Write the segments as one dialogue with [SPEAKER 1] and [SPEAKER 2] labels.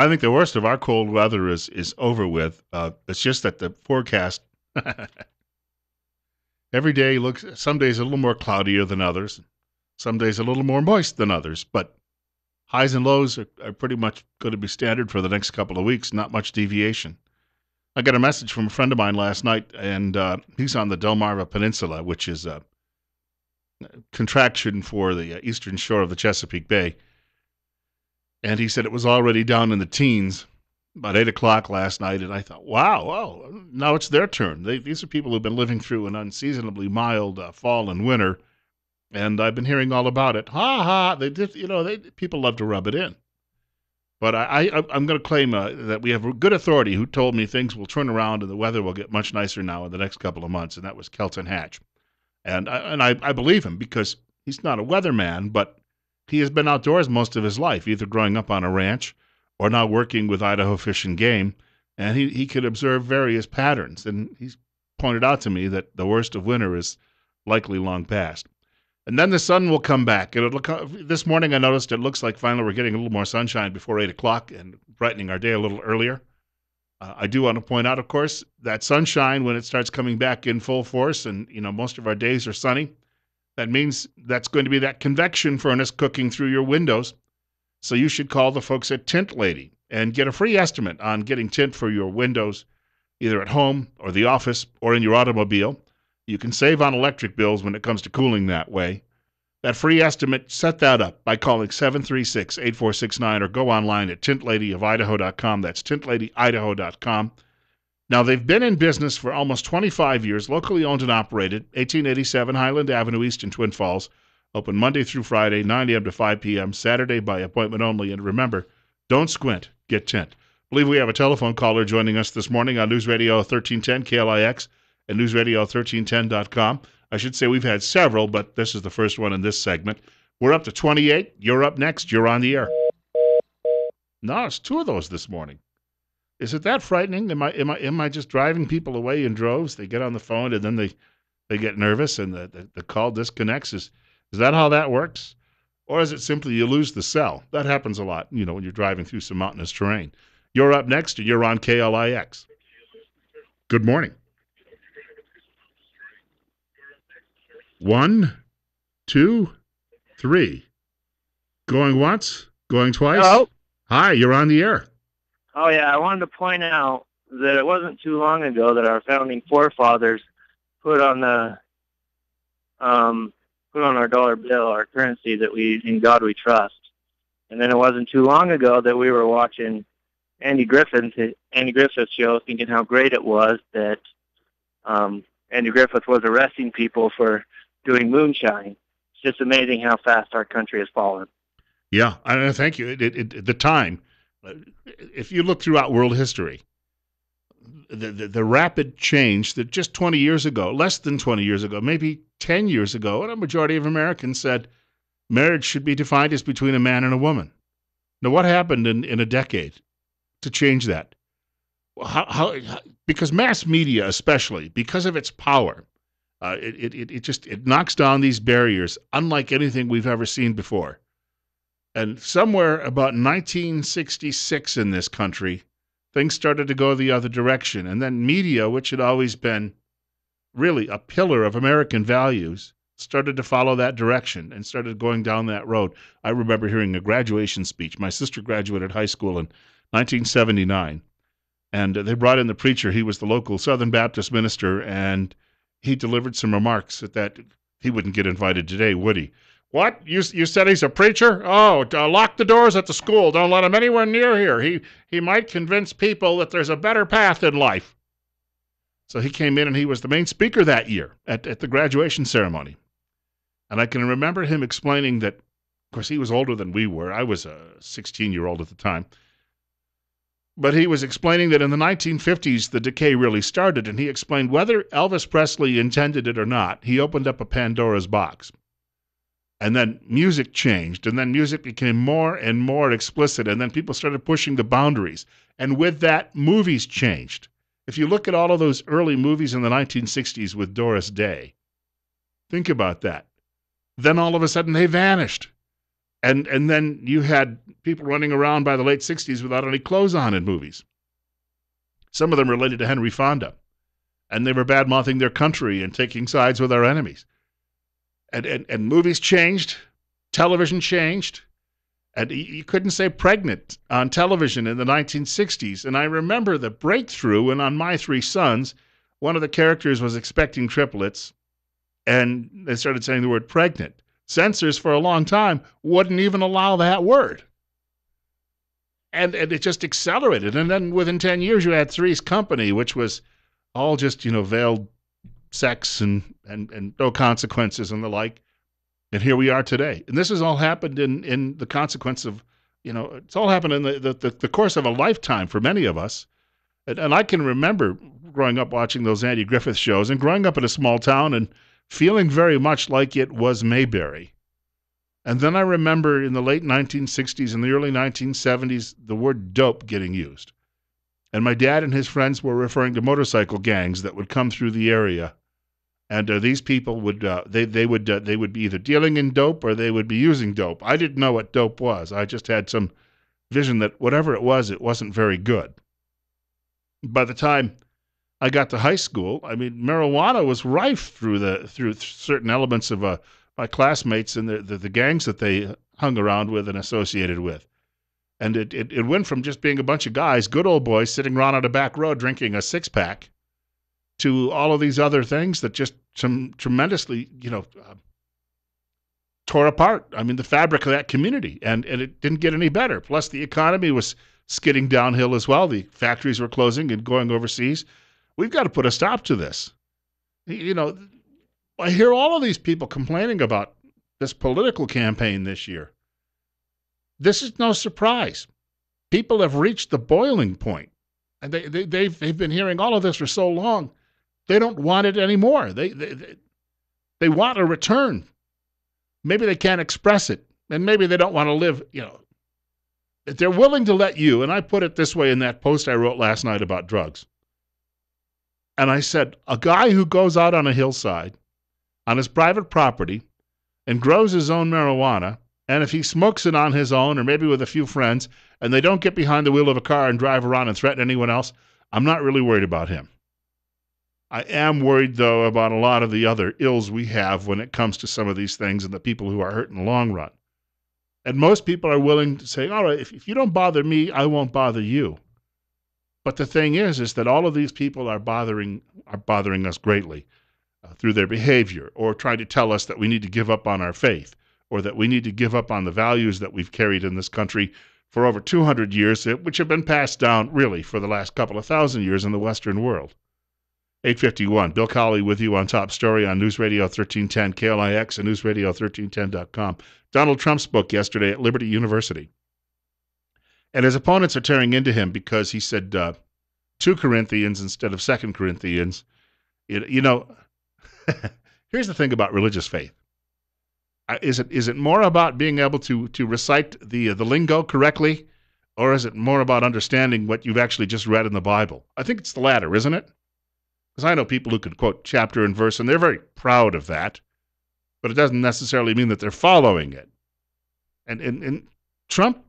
[SPEAKER 1] I think the worst of our cold weather is over with. It's just that the forecast every day looks, some days a little more cloudier than others, some days a little more moist than others, but highs and lows are pretty much going to be standard for the next couple of weeks, not much deviation. I got a message from a friend of mine last night, and he's on the Delmarva Peninsula, which is a contraction for the eastern shore of the Chesapeake Bay. And he said it was already down in the teens about 8 o'clock last night. And I thought, wow, well, now it's their turn. These are people who've been living through an unseasonably mild fall and winter. And I've been hearing all about it. Ha ha! People love to rub it in. But I'm going to claim that we have a good authority who told me things will turn around and the weather will get much nicer now in the next couple of months, and that was Kelton Hatch. And I believe him because he's not a weatherman, but he has been outdoors most of his life, either growing up on a ranch or now working with Idaho Fish and Game, and he could observe various patterns. And he's pointed out to me that the worst of winter is likely long past. And then the sun will come back. This morning I noticed it looks like finally we're getting a little more sunshine before 8 o'clock and brightening our day a little earlier. I do want to point out, of course, that sunshine, when it starts coming back in full force and, most of our days are sunny, that means that's going to be that convection furnace cooking through your windows. So you should call the folks at Tint Lady and get a free estimate on getting tint for your windows, either at home or the office or in your automobile. You can save on electric bills when it comes to cooling that way. That free estimate, set that up by calling 736-8469 or go online at tintladyofidaho.com. That's tintladyidaho.com. Now, they've been in business for almost 25 years, locally owned and operated, 1887 Highland Avenue East in Twin Falls, open Monday through Friday, 9 a.m. to 5 p.m., Saturday by appointment only. And remember, don't squint, get tint. I believe we have a telephone caller joining us this morning on News Radio 1310 KLIX and newsradio1310.com. I should say we've had several, but this is the first one in this segment. We're up to 28. You're up next. You're on the air. No, it's two of those this morning. Is it that frightening? Am I just driving people away in droves? They get on the phone and then they get nervous and the call disconnects. Is that how that works? Or is it simply you lose the cell? That happens a lot, when you're driving through some mountainous terrain. You're up next and you're on KLIX. Good morning. 1, 2, 3. Going once? Going twice?
[SPEAKER 2] Hello?
[SPEAKER 1] Hi, you're on the air.
[SPEAKER 2] Oh, yeah, I wanted to point out that it wasn't too long ago that our founding forefathers put on our dollar bill, our currency, that in God we trust. And then it wasn't too long ago that we were watching Andy Griffith's show, thinking how great it was that Andy Griffith was arresting people for doing moonshine. It's just amazing how fast our country has fallen.
[SPEAKER 1] Yeah, thank you. The time, if you look throughout world history, the rapid change that just 20 years ago, less than 20 years ago, maybe 10 years ago, and a majority of Americans said marriage should be defined as between a man and a woman. Now, what happened in a decade to change that? How because mass media, especially, because of its power, it knocks down these barriers unlike anything we've ever seen before. And somewhere about 1966 in this country, things started to go the other direction. And then media, which had always been really a pillar of American values, started to follow that direction and started going down that road. I remember hearing a graduation speech. My sister graduated high school in 1979. And they brought in the preacher. He was the local Southern Baptist minister, and he delivered some remarks that he wouldn't get invited today, would he? What? You said he's a preacher? Oh, lock the doors at the school. Don't let him anywhere near here. He might convince people that there's a better path in life. So he came in, and he was the main speaker that year at the graduation ceremony. And I can remember him explaining that, of course, he was older than we were. I was a 16-year-old at the time. But he was explaining that in the 1950s, the decay really started, and he explained whether Elvis Presley intended it or not, he opened up a Pandora's box. And then music changed, and then music became more and more explicit, and then people started pushing the boundaries. And with that, movies changed. If you look at all of those early movies in the 1960s with Doris Day, think about that. Then all of a sudden they vanished. And then you had people running around by the late 60s without any clothes on in movies. Some of them related to Henry Fonda. And they were bad-mouthing their country and taking sides with our enemies. And movies changed. Television changed. And you couldn't say pregnant on television in the 1960s. And I remember the breakthrough when on My Three Sons, one of the characters was expecting triplets, and they started saying the word pregnant. Censors for a long time wouldn't even allow that word. And it just accelerated. And then within 10 years, you had Three's Company, which was all just, veiled sex and no consequences and the like. And here we are today. And this has all happened in the consequence of, it's all happened in the course of a lifetime for many of us. And I can remember growing up watching those Andy Griffith shows and growing up in a small town and feeling very much like it was Mayberry. And then I remember in the late 1960s and the early 1970s, the word dope getting used. And my dad and his friends were referring to motorcycle gangs that would come through the area. And these people would they would be either dealing in dope or they would be using dope. I didn't know what dope was. I just had some vision that whatever it wasn't very good. By the time I got to high school, I mean, marijuana was rife through certain elements of my classmates and the gangs that they hung around with and associated with. And it went from just being a bunch of guys, good old boys, sitting around on a back road drinking a six-pack, to all of these other things that just tremendously, tore apart, the fabric of that community. And it didn't get any better. Plus, the economy was skidding downhill as well. The factories were closing and going overseas. We've got to put a stop to this. I hear all of these people complaining about this political campaign this year. This is no surprise. People have reached the boiling point. And they've been hearing all of this for so long. They don't want it anymore. They want a return. Maybe they can't express it. And maybe they don't want to live, They're willing to let you, and I put it this way in that post I wrote last night about drugs. And I said, a guy who goes out on a hillside, on his private property, and grows his own marijuana, and if he smokes it on his own or maybe with a few friends, and they don't get behind the wheel of a car and drive around and threaten anyone else, I'm not really worried about him. I am worried, though, about a lot of the other ills we have when it comes to some of these things and the people who are hurt in the long run. And most people are willing to say, all right, if you don't bother me, I won't bother you. But the thing is that all of these people are bothering us greatly through their behavior, or trying to tell us that we need to give up on our faith, or that we need to give up on the values that we've carried in this country for over 200 years, which have been passed down really for the last couple of thousand years in the Western world. 8:51, Bill Colley with you on Top Story on News Radio 1310 KLIX and newsradio1310.com. Donald Trump spoke yesterday at Liberty University. And his opponents are tearing into him because he said 2 Corinthians instead of 2 Corinthians. Here's the thing about religious faith. Is it more about being able to recite the lingo correctly, or is it more about understanding what you've actually just read in the Bible? I think it's the latter, isn't it? Because I know people who can quote chapter and verse, and they're very proud of that, but it doesn't necessarily mean that they're following it. And Trump,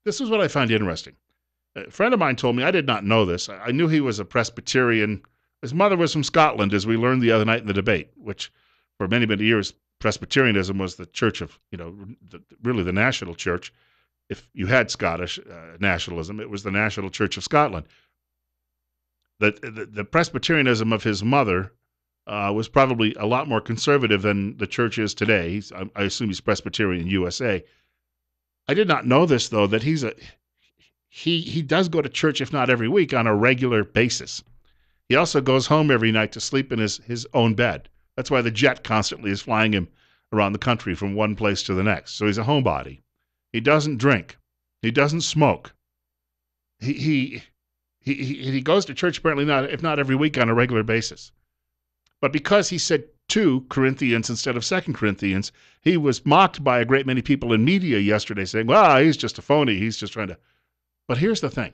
[SPEAKER 1] this is what I find interesting. A friend of mine told me, I did not know this. I knew he was a Presbyterian. His mother was from Scotland, as we learned the other night in the debate, which for many, many years, Presbyterianism was the church of, really the national church. If you had Scottish nationalism, it was the National Church of Scotland. The Presbyterianism of his mother was probably a lot more conservative than the church is today. I assume he's Presbyterian USA. I did not know this, though, that he does go to church, if not every week, on a regular basis. He also goes home every night to sleep in his own bed. That's why the jet constantly is flying him around the country from one place to the next. So he's a homebody. He doesn't drink. He doesn't smoke. He goes to church apparently if not every week, on a regular basis. But because he said 2 Corinthians instead of 2 Corinthians, he was mocked by a great many people in media yesterday saying, well, he's just a phony. He's just trying to. But here's the thing.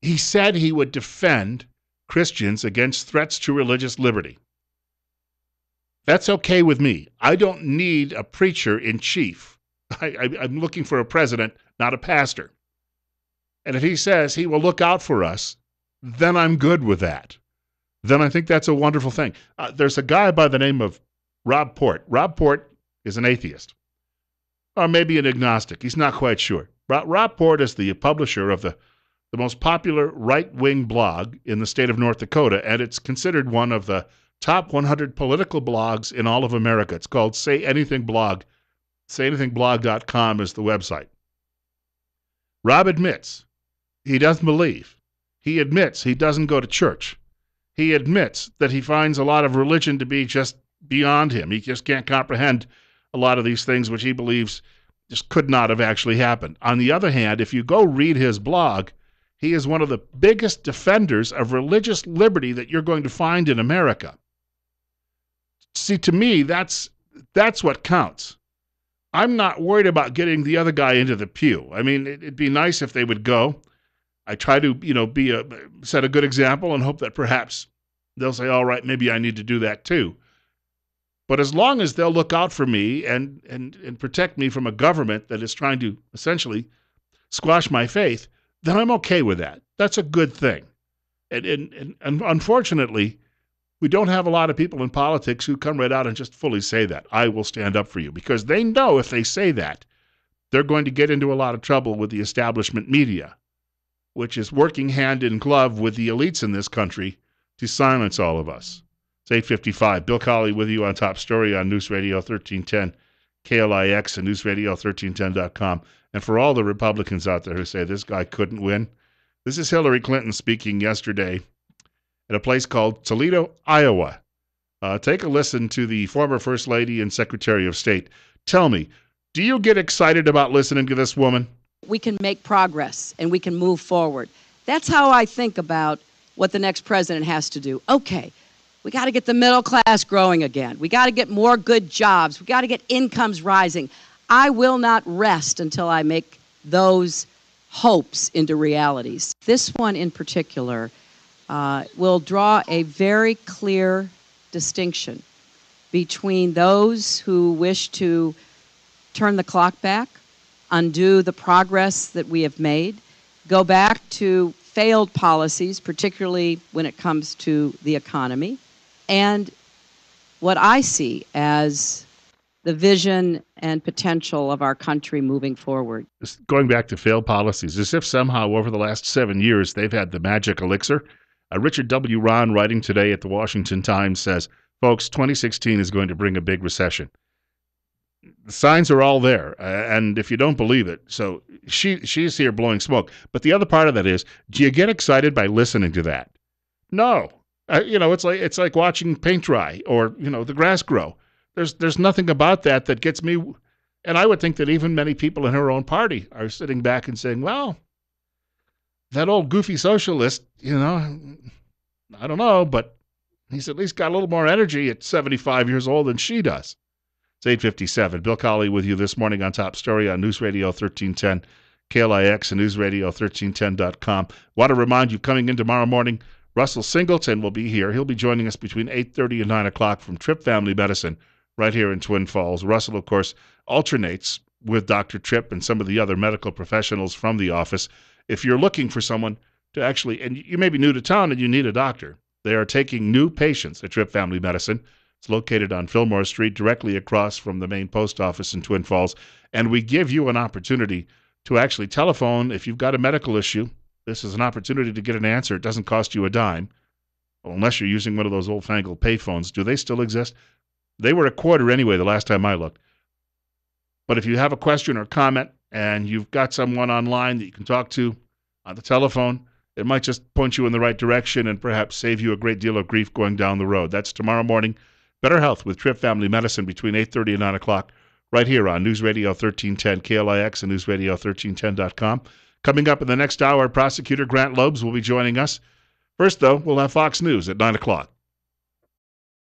[SPEAKER 1] He said he would defend Christians against threats to religious liberty. That's okay with me. I don't need a preacher in chief I'm looking for a president, not a pastor. And if he says he will look out for us, then I'm good with that. Then I think that's a wonderful thing. There's a guy by the name of Rob Port. Rob Port is an atheist, or maybe an agnostic. He's not quite sure. Rob Port is the publisher of the most popular right-wing blog in the state of North Dakota, and it's considered one of the top 100 political blogs in all of America. It's called Say Anything Blog. SayAnythingBlog.com is the website. Rob admits he doesn't believe. He admits he doesn't go to church. He admits that he finds a lot of religion to be just beyond him. He just can't comprehend a lot of these things which he believes just could not have actually happened. On the other hand, if you go read his blog, he is one of the biggest defenders of religious liberty that you're going to find in America. See, to me, that's what counts. I'm not worried about getting the other guy into the pew. I mean, it'd be nice if they would go. I try to, set a good example and hope that perhaps they'll say, all right, maybe I need to do that too. But as long as they'll look out for me and protect me from a government that is trying to essentially squash my faith, then I'm okay with that. That's a good thing. And unfortunately, we don't have a lot of people in politics who come right out and just fully say that. I will stand up for you, because they know if they say that, they're going to get into a lot of trouble with the establishment media, which is working hand in glove with the elites in this country to silence all of us. It's 8:55. Bill Colley with you on Top Story on News Radio 1310, KLIX, and newsradio1310.com. And for all the Republicans out there who say this guy couldn't win, this is Hillary Clinton speaking yesterday at a place called Toledo, Iowa. Take a listen to the former First Lady and Secretary of State. Tell me, do you get excited about listening to this woman?
[SPEAKER 3] We can make progress and we can move forward. That's how I think about what the next president has to do. Okay, we got to get the middle class growing again. We got to get more good jobs. We got to get incomes rising. I will not rest until I make those hopes into realities. This one in particular will draw a very clear distinction between those who wish to turn the clock back, undo the progress that we have made, go back to failed policies, particularly when it comes to the economy, and what I see as the vision and potential of our country moving forward.
[SPEAKER 1] Going back to failed policies, as if somehow over the last 7 years they've had the magic elixir. Richard W. Ron, writing today at the Washington Times, says, folks, 2016 is going to bring a big recession. The signs are all there, and if you don't believe it, so she's here blowing smoke. But the other part of that is, do you get excited by listening to that? No. It's like watching paint dry or, the grass grow. There's nothing about that gets me, and I would think that even many people in her own party are sitting back and saying, well, that old goofy socialist, I don't know, but he's at least got a little more energy at 75 years old than she does. It's 8:57. Bill Colley with you this morning on Top Story on News Radio 1310, KLIX, and newsradio1310.com. Want to remind you, coming in tomorrow morning, Russell Singleton will be here. He'll be joining us between 8:30 and 9 o'clock from Tripp Family Medicine right here in Twin Falls. Russell, of course, alternates with Dr. Tripp and some of the other medical professionals from the office. If you're looking for someone to actually, and you may be new to town and you need a doctor, they are taking new patients at Tripp Family Medicine. It's located on Fillmore Street, directly across from the main post office in Twin Falls. And we give you an opportunity to actually telephone if you've got a medical issue. This is an opportunity to get an answer. It doesn't cost you a dime, well, unless you're using one of those old-fangled payphones. Do they still exist? They were $0.25 anyway the last time I looked. But if you have a question or comment and you've got someone online that you can talk to on the telephone, it might just point you in the right direction and perhaps save you a great deal of grief going down the road. That's tomorrow morning. Better Health with Tripp Family Medicine between 8:30 and 9 o'clock right here on News Radio 1310, KLIX, and newsradio1310.com. Coming up in the next hour, Prosecutor Grant Lobes will be joining us. First, though, we'll have Fox News at 9 o'clock.